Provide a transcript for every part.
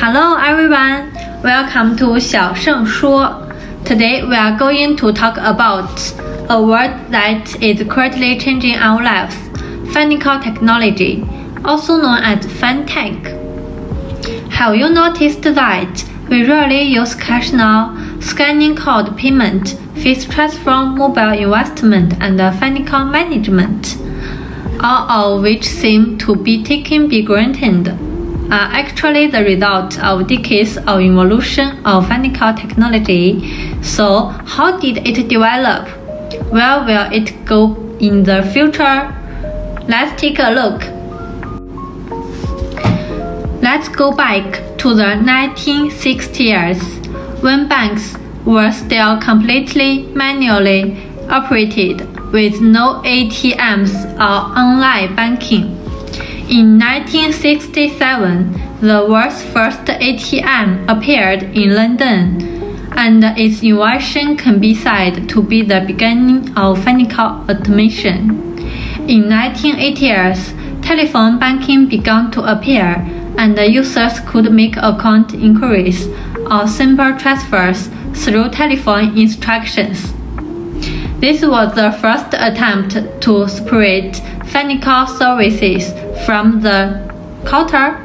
Hello everyone, welcome to 小盛说. Today we are going to talk about a word that is currently changing our lives, financial technology, also known as fintech. Have you noticed that we rarely use cash now? Scanning code payment, fees transfer, mobile investment, and financial management, all of which seem to be taken for granted, are actually the result of decades of evolution of financial technology. So, how did it develop? Where will it go in the future? Let's take a look. Let's go back to the 1960s, when banks were still completely manually operated with no ATMs or online banking. In 1967, the world's first ATM appeared in London, and its invention can be said to be the beginning of financial automation. In 1980s, telephone banking began to appear, and users could make account inquiries or simple transfers through telephone instructions. This was the first attempt to separate financial services from the counter.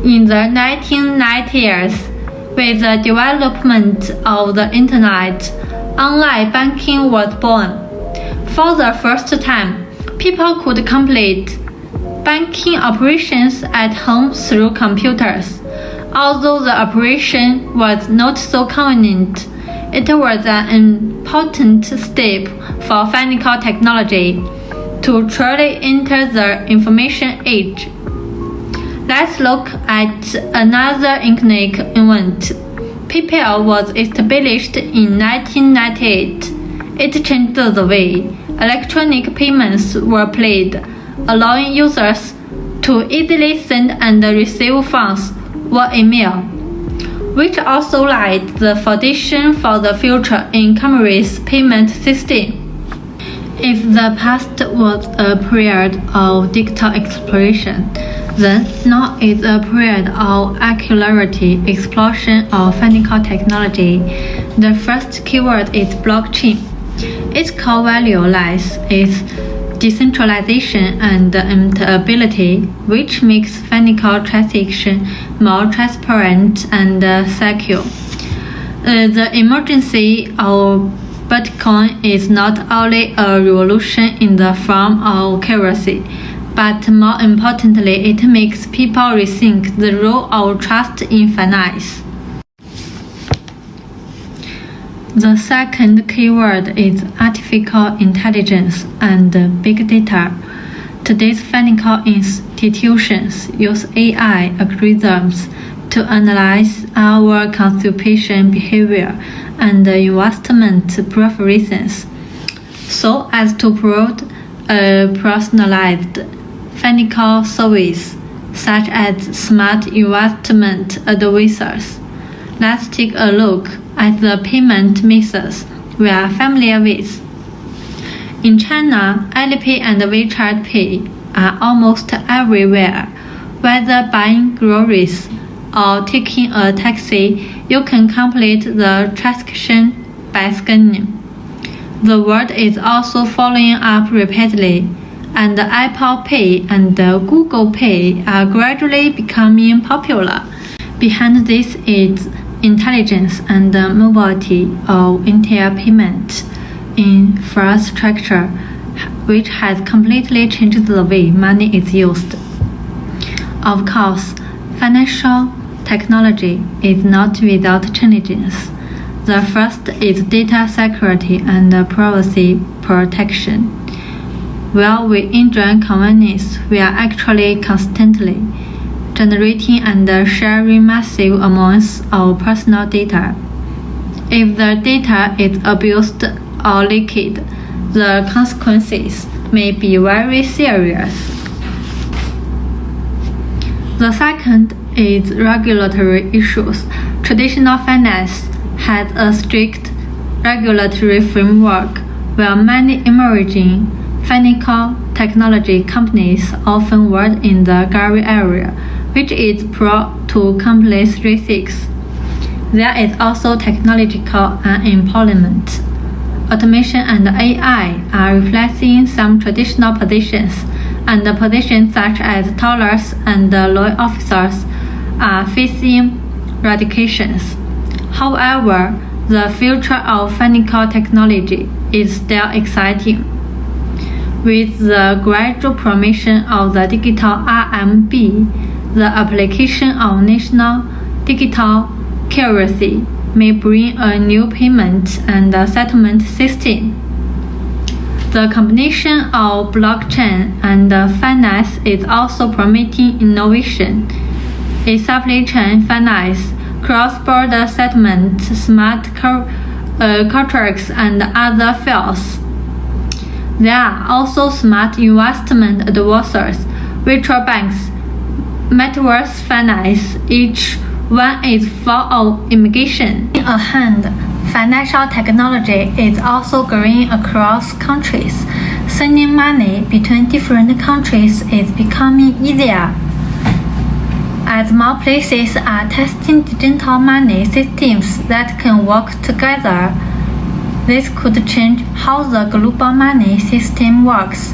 In the 1990s, with the development of the Internet, online banking was born. For the first time, people could complete banking operations at home through computers. Although the operation was not so convenient, it was an important step for financial technology to truly enter the information age. Let's look at another iconic event. PayPal was established in 1998. It changed the way electronic payments were played, allowing users to easily send and receive funds via email, which also laid the foundation for the future in commerce payment system. If the past was a period of digital exploration, then now is a period of accelerate explosion of financial technology. The first keyword is blockchain. Its core value lies in decentralization and immutability, which makes financial transactions more transparent and secure. The emergence of Bitcoin is not only a revolution in the form of currency, but more importantly, it makes people rethink the role of trust in finance. The second keyword is artificial intelligence and big data. Today's financial institutions use AI algorithms to analyze our consumption behavior and investment preferences, so as to provide a personalized financial service, such as smart investment advisors. Let's take a look at the payment methods we are familiar with. In China, Alipay and WeChat Pay are almost everywhere. Whether buying groceries or taking a taxi, you can complete the transaction by scanning. The world is also following up rapidly, and Apple Pay and Google Pay are gradually becoming popular. Behind this is intelligence and mobility of entire payment infrastructure, which has completely changed the way money is used. Of course, financial technology is not without challenges. The first is data security and privacy protection. While we enjoy convenience, we are actually constantly generating and sharing massive amounts of personal data. If the data is abused or leaked, the consequences may be very serious. The second is regulatory issues. Traditional finance has a strict regulatory framework, while many emerging financial technology companies often work in the gray area, which is prone to complex risks. There is also technological unemployment. Automation and AI are replacing some traditional positions, and positions such as tollers and law officers are facing reductions. However, the future of financial technology is still exciting. With the gradual promotion of the digital RMB, the application of national digital currency may bring a new payment and settlement system. The combination of blockchain and finance is also promoting innovation. In supply chain finance, cross-border settlement, smart contracts, and other fields. There are also smart investment advisors, virtual banks, metaverse finance. Each one is full of immigration. On the other hand, financial technology is also growing across countries. Sending money between different countries is becoming easier. As more places are testing digital money systems that can work together, this could change how the global money system works,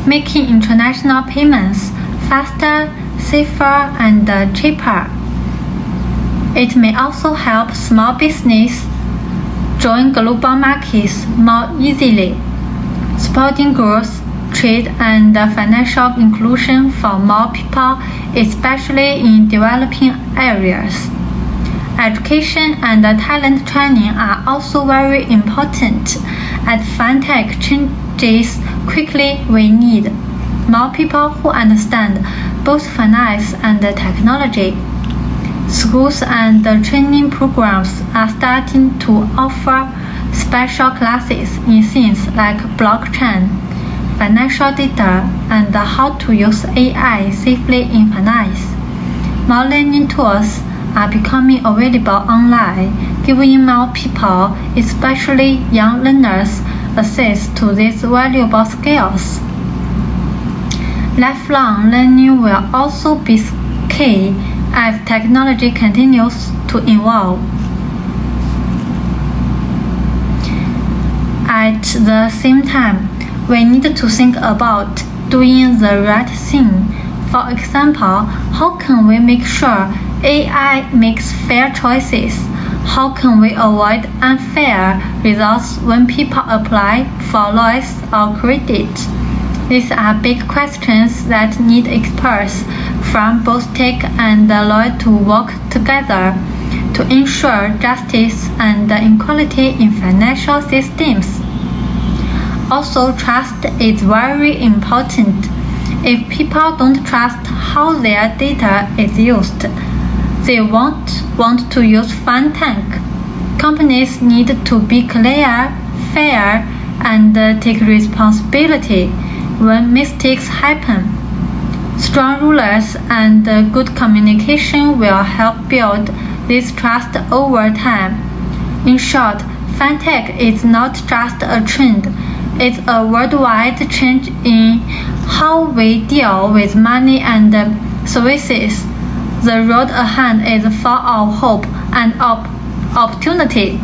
making international payments faster, safer, and cheaper. It may also help small businesses join global markets more easily, supporting growth, trade, and financial inclusion for more people, especially in developing areas. Education and talent training are also very important. As fintech changes quickly, we need more people who understand both finance and technology. Schools and training programs are starting to offer special classes in things like blockchain, financial data, and how to use AI safely in finance. More learning tools are becoming available online, giving more people, especially young learners, access to these valuable skills. Lifelong learning will also be key as technology continues to evolve. At the same time, we need to think about doing the right thing. For example, how can we make sure AI makes fair choices? How can we avoid unfair results when people apply for loans or credit? These are big questions that need experts from both tech and law to work together to ensure justice and equality in financial systems. Also, trust is very important. If people don't trust how their data is used, they won't want to use fintech. Companies need to be clear, fair, and take responsibility when mistakes happen. Strong rules and good communication will help build this trust over time. In short, fintech is not just a trend, it's a worldwide change in how we deal with money and services. The road ahead is full of hope and opportunity,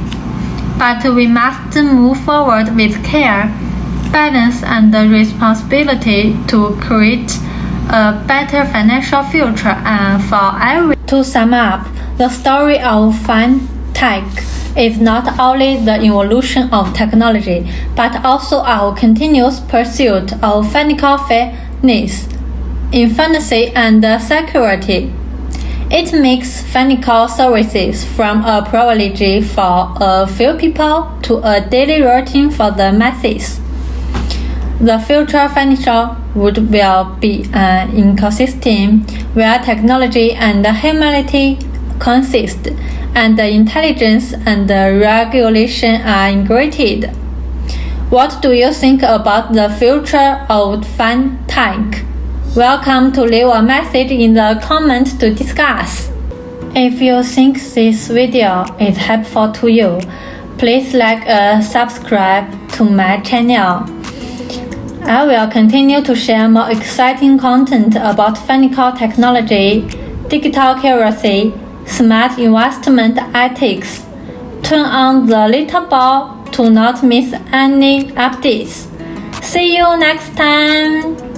but we must move forward with care, balance, and responsibility to create a better financial future for everyone. To sum up, the story of fintech is not only the evolution of technology, but also our continuous pursuit of financial fairness, efficiency, and security. It makes financial services from a privilege for a few people to a daily routine for the masses. The future financial world will be an ecosystem where technology and humanity coexist, and intelligence and regulation are integrated. What do you think about the future of fintech? Welcome to leave a message in the comments to discuss. If you think this video is helpful to you, please like and subscribe to my channel. I will continue to share more exciting content about financial technology. digital accuracy, smart investment ethics. Turn on the little bell to not miss any updates. See you next time!